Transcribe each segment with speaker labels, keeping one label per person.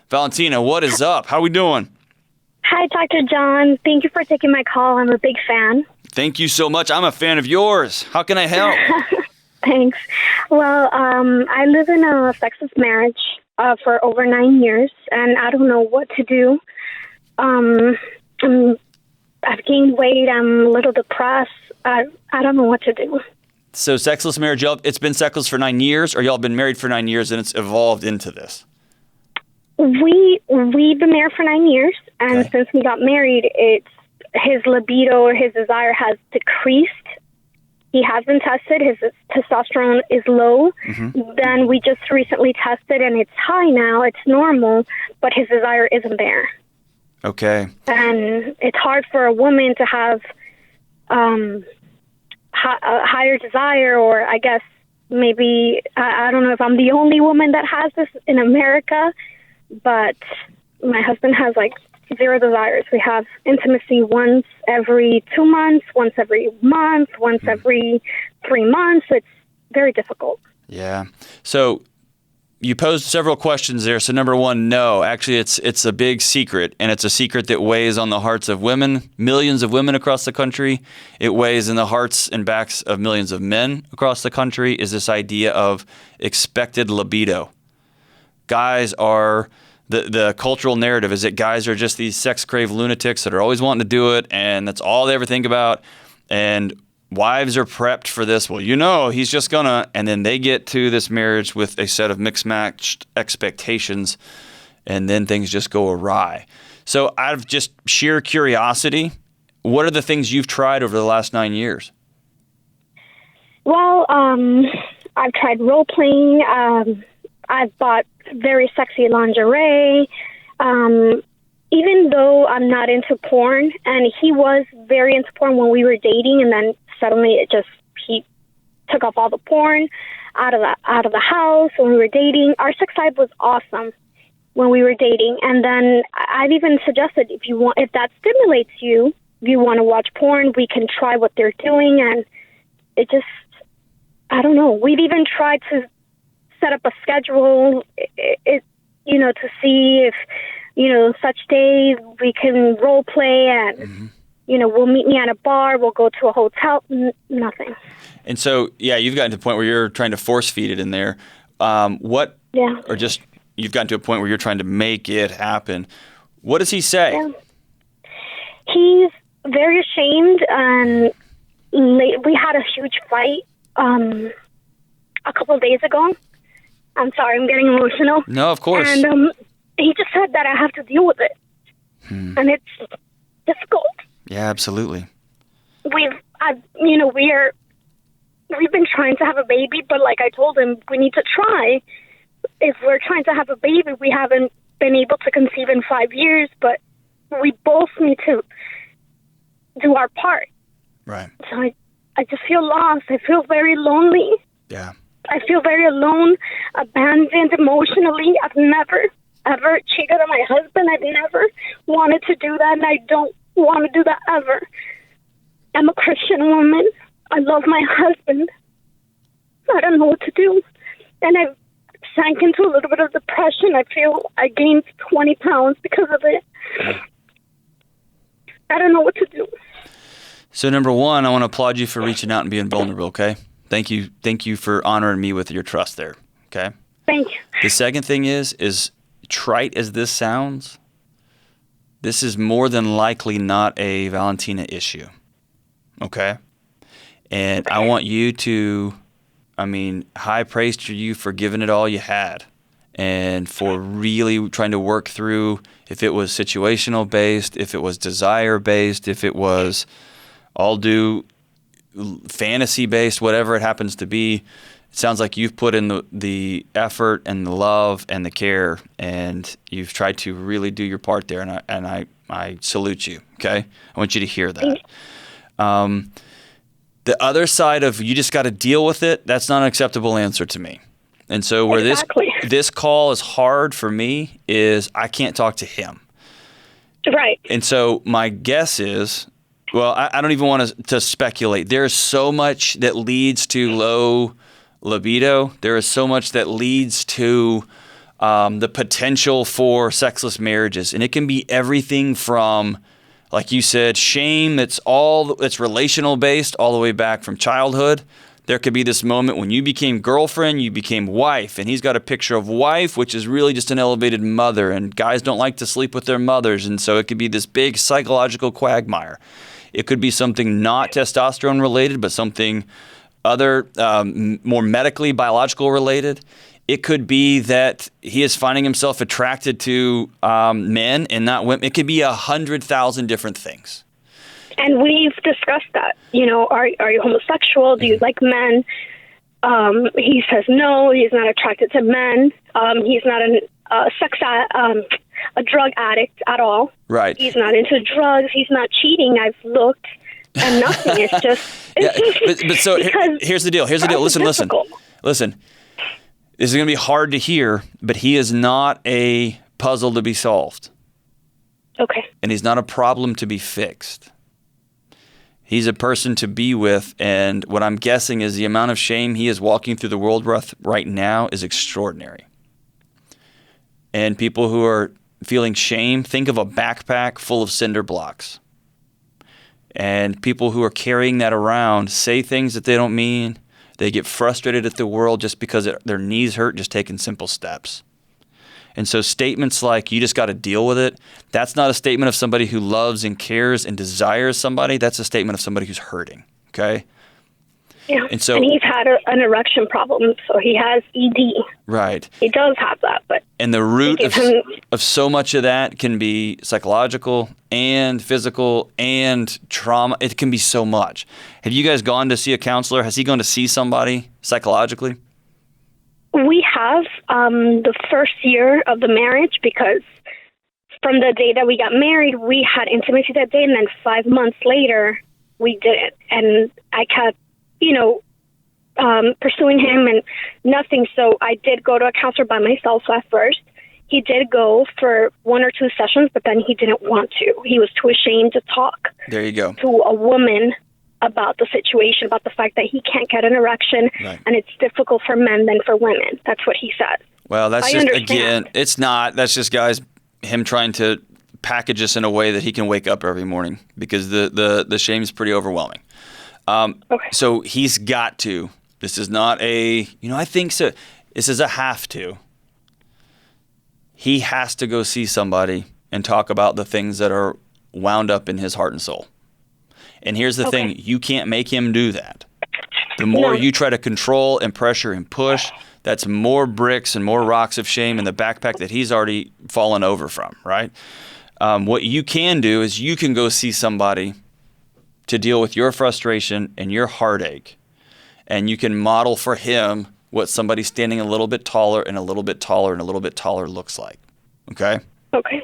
Speaker 1: Valentina, what is up? How we doing?
Speaker 2: Hi, Dr. John. Thank you for taking my call. I'm a big fan.
Speaker 1: Thank you so much. I'm a fan of yours. How can I help?
Speaker 2: Thanks. Well, I live in a sexless marriage for over 9 years, and I don't know what to do. I've gained weight. I'm a little depressed. I don't know what to do.
Speaker 1: So sexless marriage, it's been sexless for 9 years, or y'all been married for 9 years and it's evolved into this?
Speaker 2: We've been married for 9 years, and since we got married, his libido or his desire has decreased. He has been tested. His testosterone is low. Then we just recently tested, and it's high now. It's normal, but his desire isn't there.
Speaker 1: Okay.
Speaker 2: And it's hard for a woman to have a higher desire, or I guess maybe, I don't know if I'm the only woman that has this in America, but my husband has like zero desires. We have intimacy once every 2 months, once every month, once every 3 months. It's very difficult.
Speaker 1: Yeah. So you posed several questions there. So number one, no, actually it's a big secret, and it's a secret that weighs on the hearts of women, millions of women across the country. It weighs in the hearts and backs of millions of men across the country, is this idea of expected libido. Guys are, the cultural narrative is that guys are just these sex-craved lunatics that are always wanting to do it, and that's all they ever think about. And wives are prepped for this. Well, he's just gonna, and then they get to this marriage with a set of mixed-matched expectations, and then things just go awry. So out of just sheer curiosity, what are the things you've tried over the last 9 years?
Speaker 2: Well, I've tried role-playing. I've bought very sexy lingerie. Even though I'm not into porn, and he was very into porn when we were dating, and then suddenly he took off all the porn out of the house when we were dating. Our sex life was awesome when we were dating, and then I've even suggested if that stimulates you, if you want to watch porn, we can try what they're doing, and it just, I don't know. We've even tried to set up a schedule, to see if, such days we can role play, and, we'll meet me at a bar, we'll go to a hotel, nothing. And
Speaker 1: so, you've gotten to the point where you're trying to force feed it in there. Or just, you've gotten to a point where you're trying to make it happen. What does he say?
Speaker 2: Yeah. He's very ashamed, and we had a huge fight a couple of days ago. I'm sorry, I'm getting emotional.
Speaker 1: No, of course.
Speaker 2: And he just said that I have to deal with it. And it's difficult.
Speaker 1: Yeah, absolutely.
Speaker 2: We've been trying to have a baby, but like I told him, we need to try. If we're trying to have a baby, we haven't been able to conceive in 5 years, but we both need to do our part.
Speaker 1: Right.
Speaker 2: So I just feel lost. I feel very lonely.
Speaker 1: Yeah.
Speaker 2: I feel very alone, abandoned emotionally. I've never, ever cheated on my husband. I've never wanted to do that, and I don't want to do that ever. I'm a Christian woman. I love my husband. I don't know what to do. And I've sank into a little bit of depression. I feel I gained 20 pounds because of it. I don't know what to do.
Speaker 1: So number one, I want to applaud you for reaching out and being vulnerable, okay? Thank you for honoring me with your trust there, okay?
Speaker 2: Thank you.
Speaker 1: The second thing is trite as this sounds, this is more than likely not a Valentina issue, okay? And I want you to, high praise to you for giving it all you had, and for really trying to work through if it was situational based, if it was desire based, if it was all due fantasy based, whatever it happens to be. It sounds like you've put in the effort and the love and the care, and you've tried to really do your part there, and I salute you, okay? I want you to hear that. The other side of you just got to deal with it, that's not an acceptable answer to me. And so where this call is hard for me is I can't talk to him.
Speaker 2: Right.
Speaker 1: And so my guess is, well, I don't even want to speculate. There is so much that leads to low libido. There is so much that leads to the potential for sexless marriages. And it can be everything from, like you said, shame that's relational based all the way back from childhood. There could be this moment when you became girlfriend, you became wife, and he's got a picture of wife, which is really just an elevated mother, and guys don't like to sleep with their mothers, and so it could be this big psychological quagmire. It could be something not testosterone related, but something other, more medically biological related. It could be that he is finding himself attracted to men and not women. It could be 100,000 different things.
Speaker 2: And we've discussed that. Are you homosexual? Do you like men? He says no. He's not attracted to men. He's not a drug addict at all.
Speaker 1: Right.
Speaker 2: He's not into drugs. He's not cheating. I've looked, and nothing. It's just.
Speaker 1: But so here's the deal. Listen. This is going to be hard to hear, but he is not a puzzle to be solved.
Speaker 2: Okay.
Speaker 1: And he's not a problem to be fixed. He's a person to be with, and what I'm guessing is the amount of shame he is walking through the world with right now is extraordinary. And people who are feeling shame, think of a backpack full of cinder blocks. And people who are carrying that around say things that they don't mean. They get frustrated at the world just because their knees hurt just taking simple steps. And so statements like, you just got to deal with it, that's not a statement of somebody who loves and cares and desires somebody. That's a statement of somebody who's hurting, okay?
Speaker 2: Yeah,
Speaker 1: and he's
Speaker 2: had an erection problem, so he has ED.
Speaker 1: Right.
Speaker 2: He does have that, but...
Speaker 1: And the root of so much of that can be psychological and physical and trauma. It can be so much. Have you guys gone to see a counselor? Has he gone to see somebody psychologically?
Speaker 2: We have the first year of the marriage, because from the day that we got married, we had intimacy that day, and then 5 months later, we didn't. And I kept, pursuing him and nothing. So I did go to a counselor by myself at first. He did go for 1 or 2 sessions, but then he didn't want to. He was too ashamed to talk
Speaker 1: There you go.
Speaker 2: to a woman about the situation, about the fact that he can't get an erection,
Speaker 1: Right.
Speaker 2: and it's difficult for men than for women. That's what he said.
Speaker 1: Well, that's
Speaker 2: I
Speaker 1: just,
Speaker 2: understand.
Speaker 1: again, it's not. That's just, guys, him trying to package us in a way that he can wake up every morning, because the shame is pretty overwhelming.
Speaker 2: Okay.
Speaker 1: So he's got to. This is not a, I think so. This is a have to. He has to go see somebody and talk about the things that are wound up in his heart and soul. And here's the thing. You can't make him do that. The more you try to control and pressure and push, that's more bricks and more rocks of shame in the backpack that he's already fallen over from, right? What you can do is you can go see somebody to deal with your frustration and your heartache. And you can model for him what somebody standing a little bit taller and a little bit taller and a little bit taller looks like. Okay?
Speaker 2: Okay.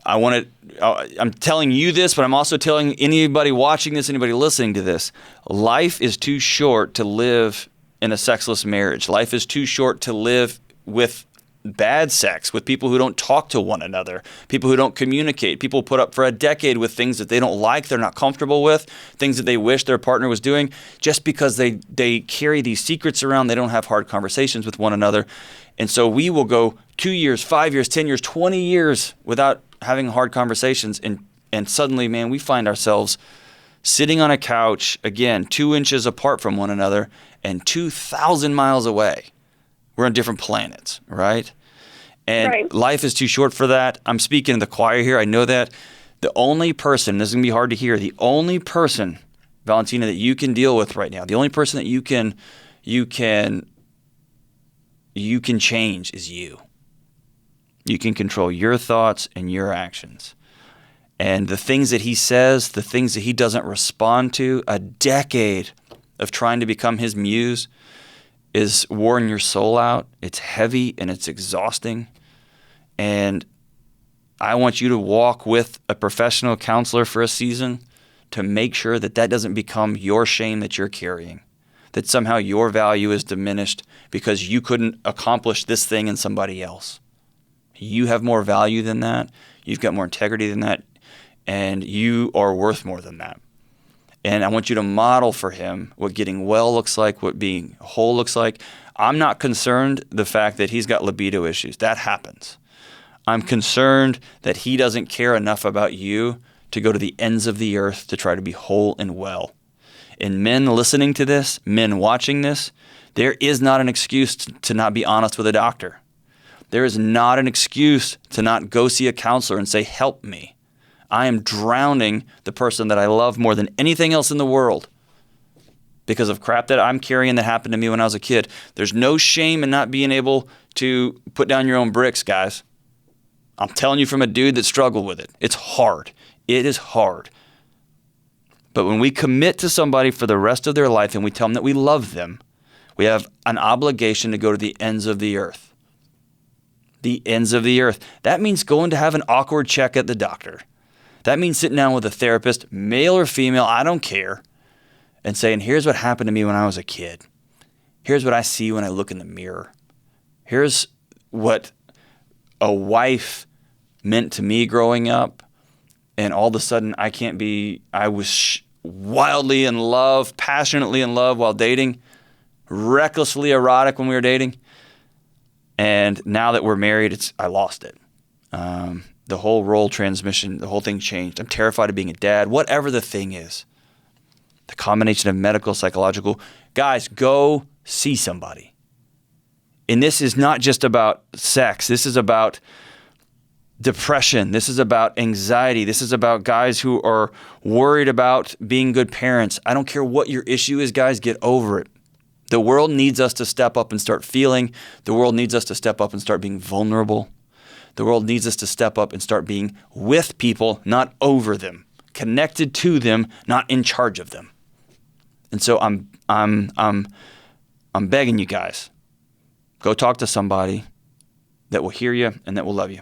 Speaker 1: I'm telling you this, but I'm also telling anybody watching this, anybody listening to this, life is too short to live in a sexless marriage. Life is too short to live with bad sex, with people who don't talk to one another, people who don't communicate, people put up for a decade with things that they don't like, they're not comfortable with, things that they wish their partner was doing, just because they carry these secrets around, they don't have hard conversations with one another. And so we will go 2 years, 5 years, 10 years, 20 years without having hard conversations, and suddenly, man, we find ourselves sitting on a couch, again, 2 inches apart from one another and 2,000 miles away. We're on different planets, right? And life is too short for that. I'm speaking to the choir here. I know that. The only person, this is going to be hard to hear, the only person, Valentina, that you can deal with right now, the only person that you can change is you. You can control your thoughts and your actions. And the things that he says, the things that he doesn't respond to, a decade of trying to become his muse is wearing your soul out. It's heavy and it's exhausting. And I want you to walk with a professional counselor for a season to make sure that that doesn't become your shame that you're carrying, that somehow your value is diminished because you couldn't accomplish this thing in somebody else. You have more value than that. You've got more integrity than that. And you are worth more than that. And I want you to model for him what getting well looks like, what being whole looks like. I'm not concerned the fact that he's got libido issues. That happens. I'm concerned that he doesn't care enough about you to go to the ends of the earth to try to be whole and well. And men listening to this, men watching this, there is not an excuse to not be honest with a doctor. There is not an excuse to not go see a counselor and say, help me. I am drowning the person that I love more than anything else in the world because of crap that I'm carrying that happened to me when I was a kid. There's no shame in not being able to put down your own bricks, guys. I'm telling you from a dude that struggled with it. It's hard. It is hard. But when we commit to somebody for the rest of their life and we tell them that we love them, we have an obligation to go to the ends of the earth. The ends of the earth. That means going to have an awkward check at the doctor. That means sitting down with a therapist, male or female, I don't care, and saying, here's what happened to me when I was a kid. Here's what I see when I look in the mirror. Here's what a wife meant to me growing up, and all of a sudden I was wildly in love, passionately in love while dating, recklessly erotic when we were dating, and now that we're married, I lost it. The whole role transmission, the whole thing changed. I'm terrified of being a dad, whatever the thing is. The combination of medical, psychological. Guys, go see somebody. And this is not just about sex. This is about depression. This is about anxiety. This is about guys who are worried about being good parents. I don't care what your issue is, guys, get over it. The world needs us to step up and start feeling. The world needs us to step up and start being vulnerable. The world needs us to step up and start being with people, not over them, connected to them, not in charge of them. And so I'm begging you guys, go talk to somebody that will hear you and that will love you.